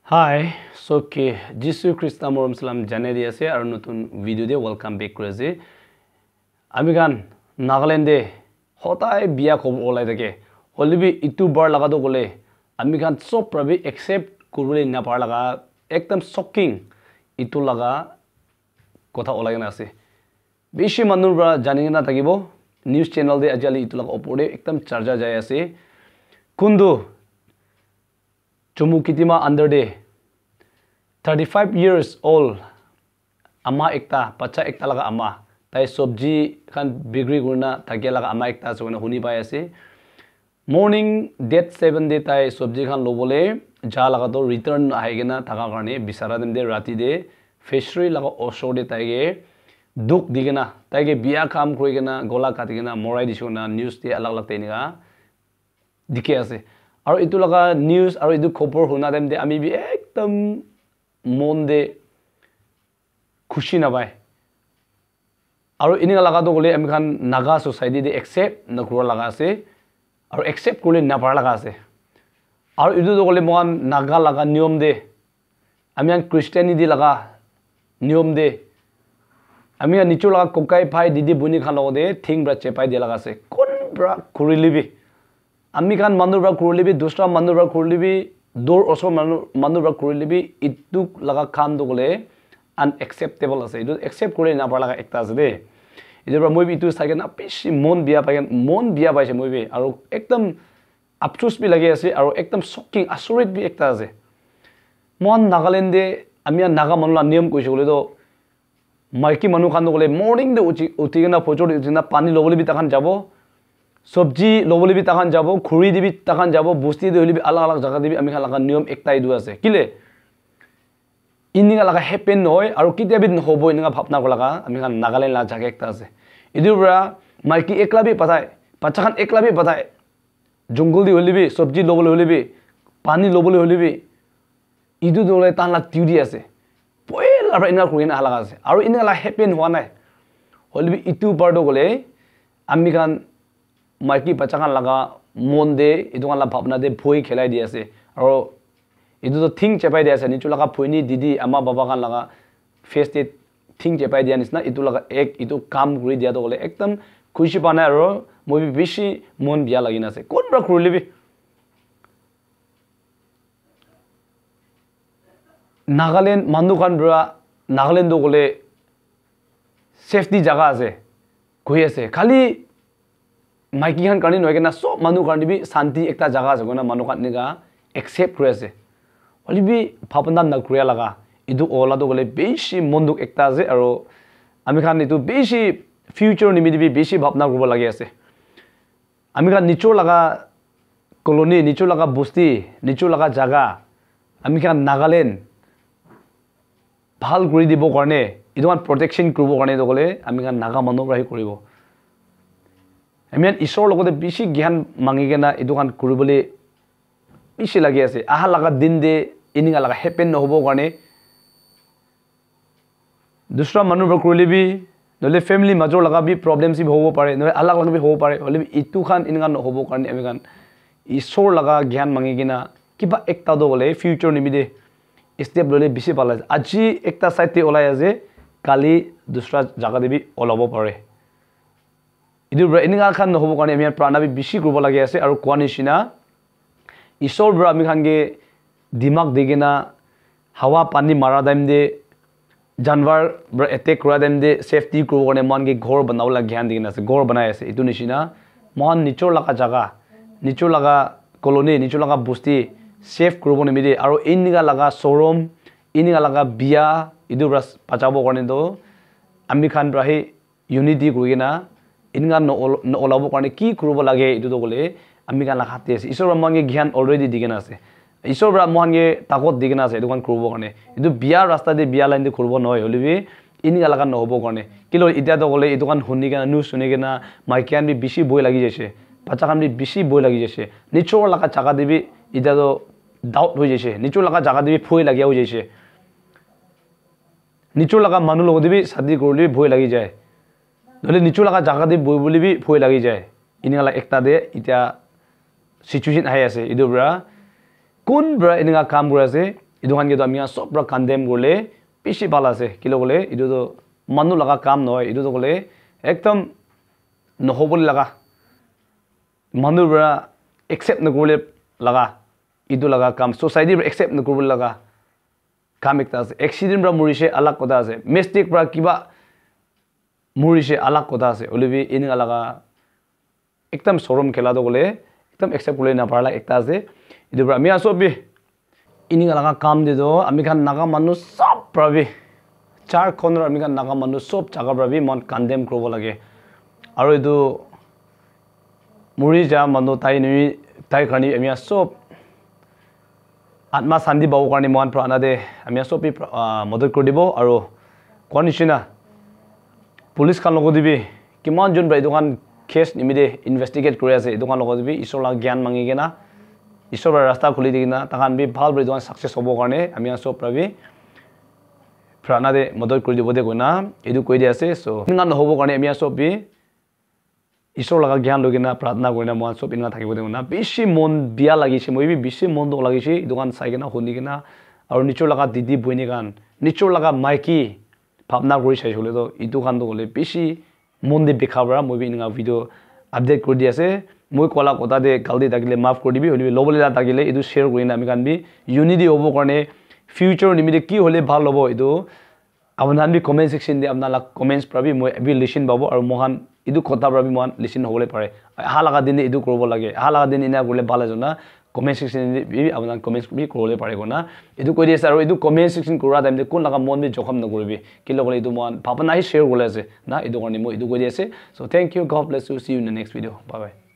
Hi, so Jisu Krishna Moram Salam Janedi ase aru notun video de welcome back kore ase. Ami kan Nagaland de hotai biya khob olai thake. Holibi itu bar laga do gole. Ami kan sob prabi accept kurule na par laga ekdam shocking itu laga kotha olai na ase. Beshi manur bra jani na thakibo news channel de ajali itu laga opore ekdam charja jai ase. Kundu Chomu Kitima under de 35 years old ama ekta pacha ekta laga ama tai sobji kan bigri gurna thake laga ama ekta sona huni pai ase morning date 7 de tai sobji khan lobole ja laga to return aigena thaka karne bisara dem de rati de fishery laga osho de tai ge duk digena tai ge biya kam kroigena gola katigena morai disona news de alag alag teniga dikhe ase aru itu laga news aru itu khobor huna dem de ami bi ekdam mon de khushi na bai aru ininga laga to gole ami khan naga society de accept na kura laga ase aru accept kule na par laga ase aru itu to gole mohan naga laga niyom de ami an christianity laga niyom de ami an nichu laga kokai phai didi buni khan logo de thing bra chepai de laga ase kon bra kurilibi ami kan manur bra kurilibi dusra manur bra kurilibi dor oso manur bra kurilibi itu laga kam do gole unacceptable ase itu accept kore na par laga ekta ase de itu bra moi bi itu sagen apishi mon biya paise moi bi aru ekdam apchus bi lagi ase aru ekdam shocking asorit bi ekta ase mon Nagaland de ami naga manula niyam koise gole do maiki manu khan do gole morning de utigena phojor utigena pani lobole bi takhan jabo sobji lobole bi takhan jabo khuri dibi takhan jabo busti de holibi alag alag jaga dibi ami khan laga niyam ektai du ase kile ininga laga happen hoy aru kitia bi hobo ininga bhapna ko laga ami khan Nagaland la jaga ekta ase idur bra maiki ekla bi patai pacha khan ekla bi patai jungle di holibi sobji lobole holibi pani lobole holibi idu dole tan la duty ase poel abra ina kurina halaga ase aru ininga la happen howa nai holibi itu bardo gole ami khan maiki pacha khan laga mon de itu khan la bhapna de bhoi khelai di ase aru itu to thing chepai di ase nichu laga phoini didi ama baba khan laga face te thing chepai dia nisna itu laga ek itu kam kuri dia to gole ekdam khushi pana aru moi bi beshi mon biya lagina ase kon bra kurlibi Nagaland manu khan bra Nagaland do gole safety jaga ase koi ase khali maiki khan karni noy kena so manu karni bi santi ekta jaga ase gona manu khan niga accept kure ase holibi phapanda na kure laga idu ola do gole beshi monduk ekta ase aro ami khan itu beshi future nimidi bi beshi bhapna kurba lagi ase ami khan nichor laga colony nichor laga busti nichor laga jaga ami khan Nagaland bhal kuri dibo karne idu khan protection kurbo karne do gole ami khan naga manu rahi koribo আমি ঈশ্বৰ লগতে বেছি জ্ঞান মাঙিকেনা ইটো কান কৰিবলৈ বেছি লাগি আছে আহা লাগা দিন দে ইনিঙা লাগা হেপেন নহব কাৰণে দুসৰা মানুহ কৰিলেবি নহলে ফ্যামিলি মাজৰ লাগা বি প্ৰবলেমস হ'ব পাৰে নহলে আলাগ লাগা বি হ'ব পাৰে হলে ইটো খান ইনিঙা নহব কাৰণে আমি কান ঈশ্বৰ লাগা জ্ঞান মাঙিকেনা কিবা একটা দ গলে ফিউচাৰ নিমিদে স্টেপ ললে বেছি ভাল আছে আজি একটা সাইতে ওলাই আছে কালি দুসৰা জাগা দেবি ওলাব পাৰে ইদুৰ ব্ৰা ইনিঙা খান নহব কাৰণে আমি প্ৰাণাবি বেছি কৰিব লাগি আছে আৰু কোৱা নিচিনা ঈশ্বৰ ব্ৰা আমি খানগে দিমাগ দিগেনা হাৱা পানী মাৰা দাম দে জানৱাৰ ব্ৰা এটেক কৰা দাম দে সেফটি কৰিব কাৰণে মানগে ঘৰ বনাওলা জ্ঞান দিগেনা আছে ঘৰ বনাই আছে ইটো নিচিনা মহান নিচৰ লাগা জাগা নিচৰ লাগা কলোনি নিচৰ লাগা বস্তি সেফ কৰিব নিমিদে আৰু ইনিঙা লাগা শোৰুম ইনিঙা লাগা বিয়া ইদুৰ ব্ৰা পাচাব কাৰণে তো আমি খান ব্ৰাহি ইউনিটি কৰিনা ইনগান নলাব কাৰণে কি কৰিব লাগে ইটো তো গলে আমি গান লাখাতে আছে ঈশ্বৰ ব্ৰহ্মাঙ্গে জ্ঞান অলৰেডি দিগেনা আছে ঈশ্বৰ ব্ৰহ্মাঙ্গে তাকত দিগেনা আছে এটো কান কৰিব কাৰণে ইটো বিয়া ৰাস্তা দি বিয়া লাইন দি কৰিব নহয় হলিবি ইনগা লাগা নহব কাৰণে কিলো ইতিয়া তো গলে ইটো কান শুনিগেনা নিউজ শুনিগেনা মাইকিয়ান বি বেছি বই লাগি যাইছে বাচ্চা কান বি বেছি বই লাগি যাইছে নিচৰ লাগা জাগা দিবি ইতিয়া তো ডাউট হৈ যাইছে নিচৰ লাগা জাগা দিবি ফই লাগি হৈ যাইছে নিচৰ লাগা মানুহ লগ দিবি শাদি কৰিলি ভয় লাগি যায় নহলে নিচু লাগা জাগা দি বই বলিবি ভয় লাগি যায় ইনিঙা একটা দে ইতিয়া সিচুয়েশন আহি আছে ইদুৰ ব্ৰা কোন ব্ৰা ইনিঙা কাম কৰি আছে idu han ge do ami sobra condemn gole pishi bala ase kilo gole idu do manu laga kam noy idu do gole ekdom nohobol laga manu bra accept na gole laga idu laga kam society bra accept na gole laga kam ekta ase accident bra murishe alag koda ase mistake bra kiba murishe alag koda ase olibi in laga ekdom sorom khela do gole ekdom accept gole na parla ekta ase idu bra ami asobi ini laga kam de do ami kan naga manu sob prabi char corner ami kan naga manu sob jaga prabi mon condemn krobo lage aru idu muri ja manu tai khani ami sob atma sandi bau karni mon prana de ami sob pi model kor dibo aru konishina police kan logo dibi kiman jon brai dokan case nimide investigate kore ase dokan logo dibi isola gyan mangi gena isora rasta khuli digina takan bi bhal bri dokan success hobo karne ami sob prabi prana de model kor dibo de gona edu koi de ase so ngan hobo karne ami sob bi isor laga gyan logina pratna korina mon sob inga thakibo de gona bishi mon bia lagise moi bi bishi mon do lagise dokan saigena honi gena aru nichor laga didi boini kan nichor laga maiki bhabna kori sai hole do itu kan do gole bishi mon de bekhabra moi bi inga video update kor di ase moi kola kota de galdi dagile maaf kor dibi holi lobole la dagile itu share korina ami kan bi unity hobo karne future nimide ki hole bhal hobo itu আপনার B comment section দিয়ে আপনার comments পাবি মই B listen পাবো আর মহান ইদু কথা পাবি মহান লিসন হবলে পারে আহা লাগা দিনে ইদু করব লাগে আহা লাগা দিন ইনা করলে ভালো জনা কমেন্ট সেকশন বি আপনার কমেন্টস বি করলে পারে না ইদু কই দিছে আর ইদু কমেন্ট সেকশন করা টাইম কোন লাগা মন বি জখম নকরবি কি লগলে ইদু মহান ভাবনা শেয়ার করলে আছে না ইদু কারণে মই ইদু কই দিছে so thank you God bless you see you in the next video bye by